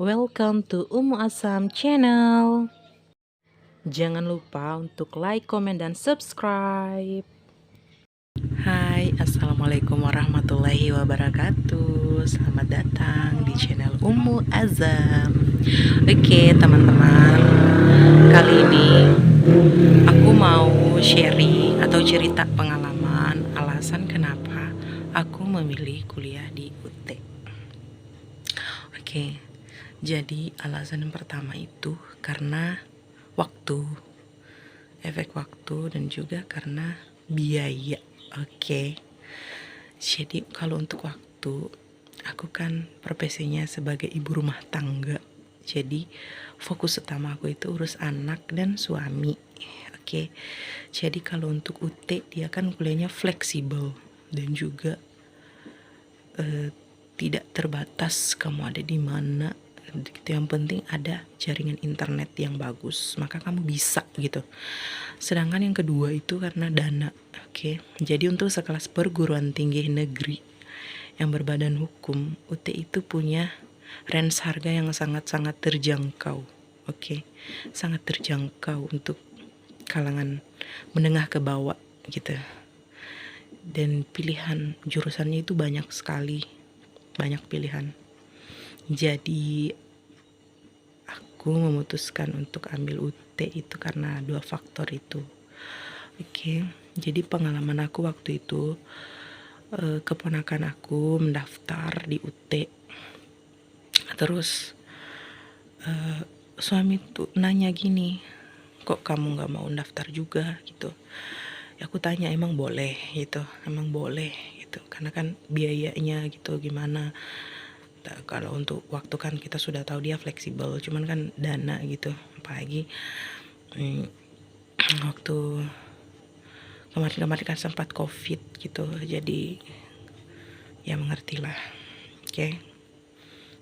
Welcome to Asam channel. Jangan lupa untuk like, comment, dan subscribe. Hai, Assalamualaikum warahmatullahi wabarakatuh. Selamat datang di channel Azam. Oke, teman-teman, kali ini aku mau sharing atau cerita pengalaman alasan kenapa aku memilih kuliah di UT. Oke, jadi alasan yang pertama itu karena waktu, efek waktu, dan juga karena biaya. Oke, jadi kalau untuk waktu, aku kan profesinya sebagai ibu rumah tangga, jadi fokus utama aku itu urus anak dan suami. Oke, jadi kalau untuk UT dia kan kuliahnya fleksibel dan juga tidak terbatas kamu ada di mana gitu. Yang penting ada jaringan internet yang bagus, maka kamu bisa gitu. Sedangkan yang kedua itu karena dana. Oke, jadi untuk sekelas perguruan tinggi negeri yang berbadan hukum, UT itu punya range harga yang sangat-sangat terjangkau. Oke, sangat terjangkau untuk kalangan menengah ke bawah gitu. Dan pilihan jurusannya itu banyak sekali, banyak pilihan. Jadi aku memutuskan untuk ambil UT itu karena dua faktor itu. Oke, jadi pengalaman aku waktu itu, keponakan aku mendaftar di UT. Terus suami tuh nanya gini, kok kamu nggak mau daftar juga gitu. Ya, aku tanya emang boleh gitu, emang boleh gitu, karena kan biayanya gitu gimana. Kalau untuk waktu kan kita sudah tahu dia fleksibel, cuman kan dana gitu, apalagi waktu kemarin kan sempat covid gitu, jadi ya mengertilah. Oke,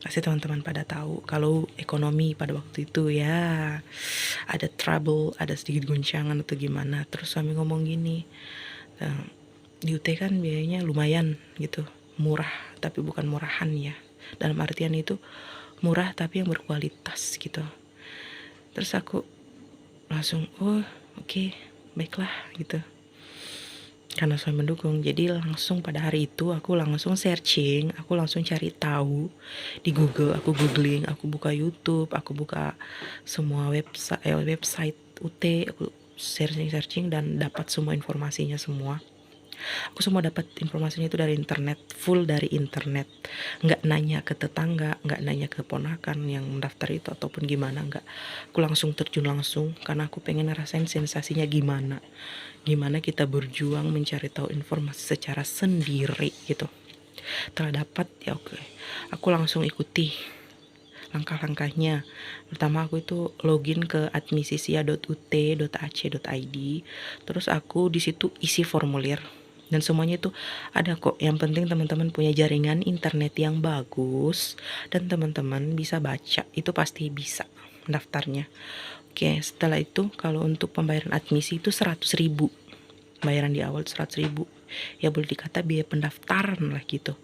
pasti teman-teman pada tahu kalau ekonomi pada waktu itu ya ada trouble, ada sedikit guncangan atau gimana. Terus suami ngomong gini, di UT kan biayanya lumayan gitu, murah tapi bukan murahan ya, dalam artian itu murah tapi yang berkualitas gitu. Terus aku langsung oke, baiklah gitu, karena suami mendukung. Jadi langsung pada hari itu aku langsung searching, aku langsung cari tahu di Google, aku googling, aku buka YouTube, aku buka semua website UT, aku searching dan dapat semua informasinya semua. Aku semua dapat informasinya itu dari internet, full dari internet. Nggak nanya ke tetangga, nggak nanya ke ponakan yang mendaftar itu ataupun gimana, nggak. Aku langsung terjun langsung karena aku pengen ngerasain sensasinya gimana. Gimana kita berjuang mencari tahu informasi secara sendiri gitu. Setelah dapat ya oke, aku langsung ikuti langkah-langkahnya. Pertama aku itu login ke admisisia.ut.ac.id. Terus aku di situ isi formulir dan semuanya itu ada kok. Yang penting teman-teman punya jaringan internet yang bagus dan teman-teman bisa baca, itu pasti bisa daftarnya. Oke, setelah itu kalau untuk pembayaran admisi itu 100.000, bayaran di awal 100.000, ya boleh dikata biaya pendaftaran lah gitu.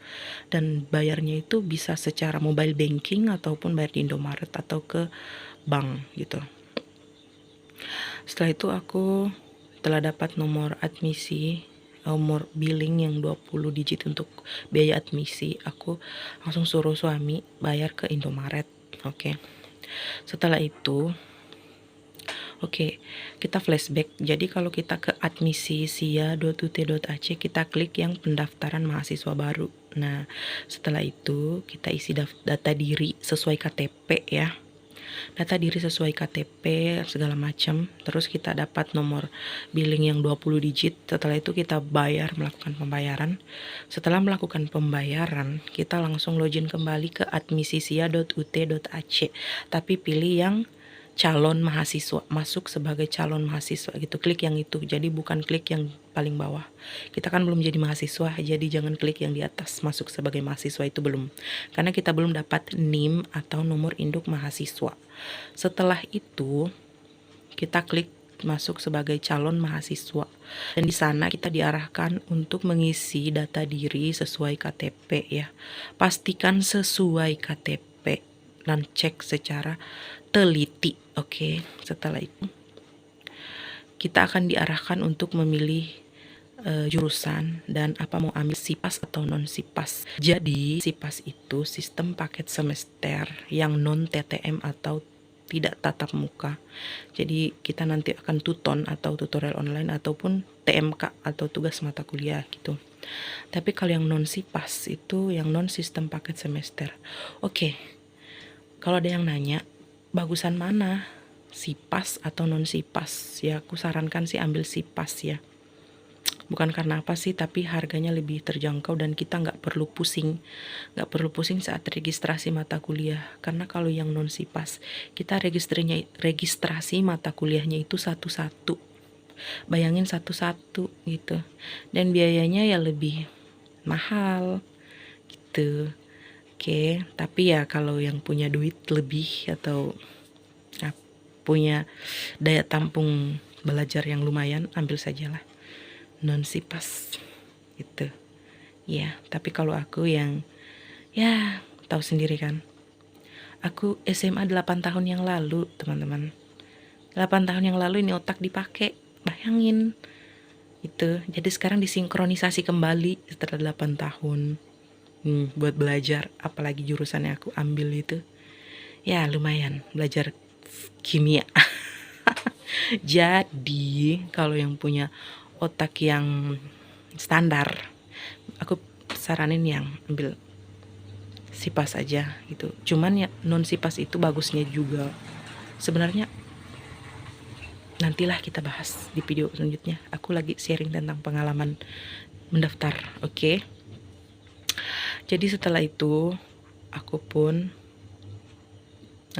Dan bayarnya itu bisa secara mobile banking ataupun bayar di Indomaret atau ke bank gitu. Setelah itu aku telah dapat nomor admisi, nomor billing yang 20 digit untuk biaya admisi. Aku langsung suruh suami bayar ke Indomaret. Oke. Setelah itu kita flashback. Jadi kalau kita ke admisisia.ut.ac, kita klik yang pendaftaran mahasiswa baru. Nah, setelah itu kita isi data diri sesuai KTP ya. Data diri sesuai KTP segala macam. Terus kita dapat nomor billing yang 20 digit. Setelah itu kita melakukan pembayaran. Setelah melakukan pembayaran, kita langsung login kembali ke admisisia.ut.ac. Tapi pilih yang calon mahasiswa, masuk sebagai calon mahasiswa gitu, klik yang itu. Jadi bukan klik yang paling bawah, kita kan belum jadi mahasiswa, jadi jangan klik yang di atas masuk sebagai mahasiswa, itu belum, karena kita belum dapat NIM atau nomor induk mahasiswa. Setelah itu kita klik masuk sebagai calon mahasiswa, dan di sana kita diarahkan untuk mengisi data diri sesuai KTP ya. Pastikan sesuai KTP dan cek secara teliti. Oke, setelah itu kita akan diarahkan untuk memilih jurusan dan apa mau ambil SIPAS atau non SIPAS. Jadi SIPAS itu sistem paket semester yang non TTM atau tidak tatap muka. Jadi kita nanti akan tuton atau tutorial online ataupun TMK atau tugas mata kuliah gitu. Tapi kalau yang non SIPAS itu yang non sistem paket semester. Oke, kalau ada yang nanya bagusan mana, SIPAS atau non SIPAS, ya aku sarankan sih ambil SIPAS ya. Bukan karena apa sih, tapi harganya lebih terjangkau dan kita nggak perlu pusing saat registrasi mata kuliah. Karena kalau yang non SIPAS, kita registrasi mata kuliahnya itu satu-satu. Bayangin satu-satu gitu. Dan biayanya ya lebih mahal gitu. Oke, tapi ya kalau yang punya duit lebih atau punya daya tampung belajar yang lumayan, ambil sajalah non SIPAS gitu ya. Tapi kalau aku yang ya tahu sendiri kan, aku SMA 8 tahun yang lalu teman-teman, 8 tahun yang lalu ini otak dipakai, bayangin itu. Jadi sekarang disinkronisasi kembali setelah 8 tahun buat belajar, apalagi jurusan yang aku ambil itu ya lumayan belajar kimia. Jadi kalau yang punya otak yang standar, aku saranin yang ambil SIPAS aja gitu. Cuman ya non SIPAS itu bagusnya juga sebenarnya, nantilah kita bahas di video selanjutnya. Aku lagi sharing tentang pengalaman mendaftar. Oke. Jadi setelah itu aku pun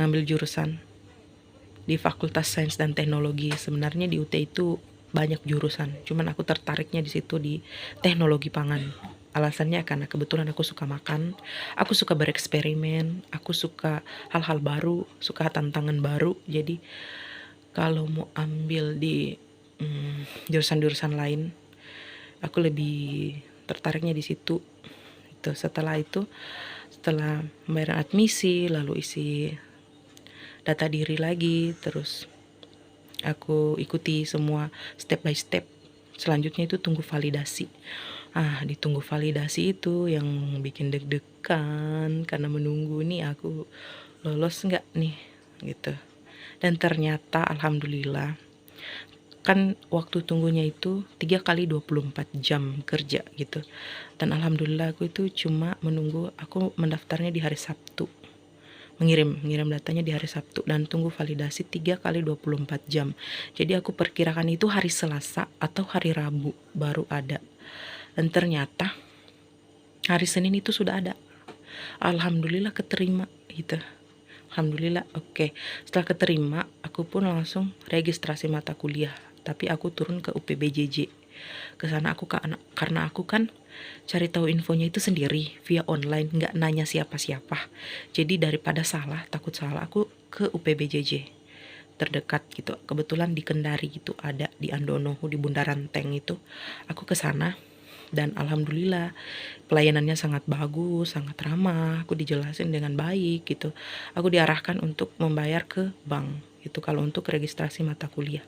ambil jurusan di Fakultas Sains dan Teknologi. Sebenarnya di UT itu banyak jurusan, cuman aku tertariknya di situ di teknologi pangan. Alasannya karena kebetulan aku suka makan, aku suka bereksperimen, aku suka hal-hal baru, suka tantangan baru. Jadi kalau mau ambil di jurusan-jurusan lain, aku lebih tertariknya di situ. Itu setelah membayar admisi, lalu isi data diri lagi, terus aku ikuti semua step by step. Selanjutnya itu tunggu validasi. Ditunggu validasi itu yang bikin deg-degan karena menunggu nih aku lolos nggak nih gitu. Dan ternyata alhamdulillah, kan waktu tunggunya itu 3 kali 24 jam kerja gitu. Dan alhamdulillah aku itu cuma menunggu, aku mendaftarnya di hari Sabtu, mengirim datanya di hari Sabtu dan tunggu validasi 3 kali 24 jam. Jadi aku perkirakan itu hari Selasa atau hari Rabu baru ada. Dan ternyata hari Senin itu sudah ada. Alhamdulillah keterima gitu. Alhamdulillah. Oke. Setelah keterima, aku pun langsung registrasi mata kuliah. Tapi aku turun ke UPBJJ. Ke sana karena aku kan cari tahu infonya itu sendiri via online, nggak nanya siapa-siapa. Jadi daripada takut salah, aku ke UPBJJ terdekat gitu. Kebetulan di Kendari gitu, ada di Andono, di Bundaran Tank itu. Aku ke sana dan alhamdulillah pelayanannya sangat bagus, sangat ramah. Aku dijelasin dengan baik gitu. Aku diarahkan untuk membayar ke bank itu kalau untuk registrasi mata kuliah.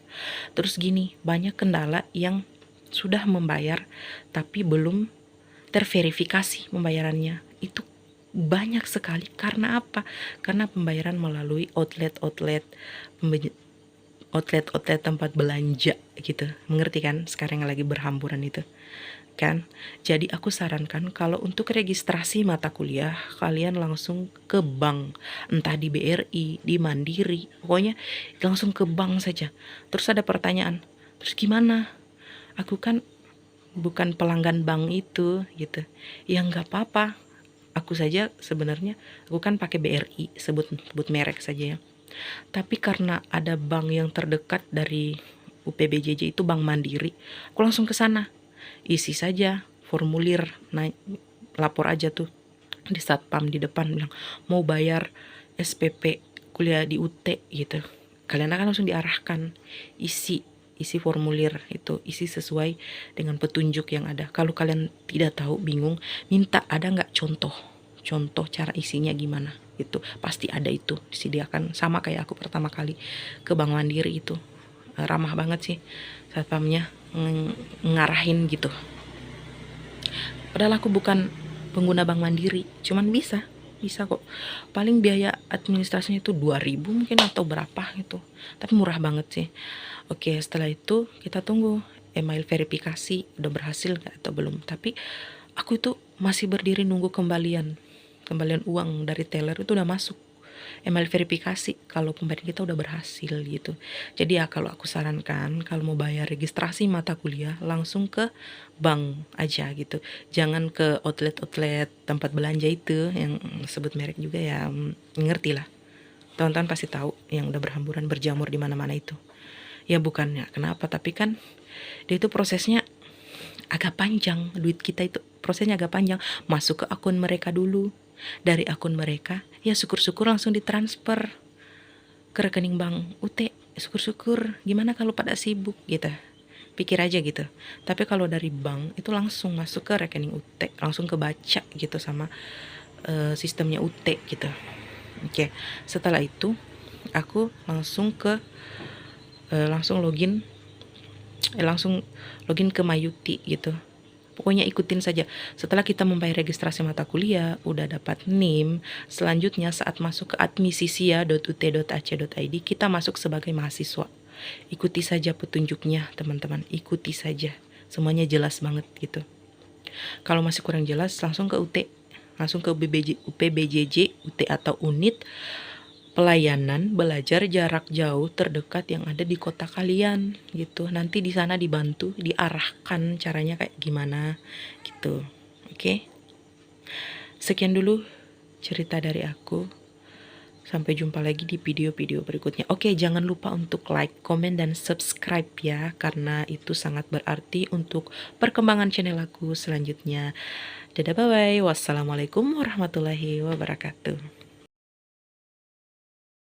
Terus gini, banyak kendala yang sudah membayar tapi belum terverifikasi pembayarannya. Itu banyak sekali. Karena apa? Karena pembayaran melalui outlet tempat belanja gitu. Mengerti kan? Sekarang yang lagi berhamburan itu kan. Jadi aku sarankan kalau untuk registrasi mata kuliah, kalian langsung ke bank, entah di BRI, di Mandiri, pokoknya langsung ke bank saja. Terus ada pertanyaan, terus gimana? Aku kan bukan pelanggan bank itu gitu. Ya nggak apa-apa. Aku saja sebenarnya, aku kan pakai BRI, sebut merek saja ya. Tapi karena ada bank yang terdekat dari UPBJJ itu Bank Mandiri, aku langsung ke sana. Isi saja formulir, lapor aja tuh di satpam di depan, bilang mau bayar SPP kuliah di UT gitu. Kalian akan langsung diarahkan, isi formulir itu, isi sesuai dengan petunjuk yang ada. Kalau kalian tidak tahu, bingung, minta ada nggak contoh contoh cara isinya gimana gitu. Pasti ada itu disediakan, sama kayak aku pertama kali ke Bank Mandiri itu. Ramah banget sih satpamnya, ngarahin gitu. Padahal aku bukan pengguna Bank Mandiri, cuman bisa kok. Paling biaya administrasinya itu 2.000 mungkin atau berapa gitu, tapi murah banget sih. Oke, setelah itu kita tunggu email verifikasi udah berhasil nggak atau belum. Tapi aku itu masih berdiri nunggu kembalian uang dari teller. Itu udah masuk email verifikasi kalau pemberian kita udah berhasil gitu. Jadi ya kalau aku sarankan, kalau mau bayar registrasi mata kuliah langsung ke bank aja gitu. Jangan ke outlet tempat belanja itu yang sebut merek juga ya, ngerti lah. Teman-teman pasti tahu yang udah berhamburan berjamur di mana-mana itu. Ya bukannya kenapa, tapi kan dia itu prosesnya agak panjang. Duit kita itu prosesnya agak panjang. Masuk ke akun mereka dulu, dari akun mereka ya syukur-syukur langsung ditransfer ke rekening bank UT. Syukur-syukur, gimana kalau pada sibuk gitu, pikir aja gitu. Tapi kalau dari bank itu langsung masuk ke rekening UT, langsung kebaca gitu sama sistemnya UT gitu. Oke, setelah itu aku langsung ke langsung login ke Mayuti gitu. Pokoknya ikutin saja. Setelah kita membayar registrasi mata kuliah, udah dapat NIM, selanjutnya saat masuk ke admisisia.ut.ac.id, kita masuk sebagai mahasiswa. Ikuti saja petunjuknya, teman-teman. Ikuti saja. Semuanya jelas banget gitu. Kalau masih kurang jelas, langsung ke UT. Langsung ke UPBJJ, UT atau unit pelayanan belajar jarak jauh terdekat yang ada di kota kalian gitu. Nanti di sana dibantu, diarahkan caranya kayak gimana gitu. Oke. Sekian dulu cerita dari aku. Sampai jumpa lagi di video-video berikutnya. Oke, jangan lupa untuk like, komen, dan subscribe ya, karena itu sangat berarti untuk perkembangan channel aku selanjutnya. Dadah, bye-bye. Wassalamualaikum warahmatullahi wabarakatuh.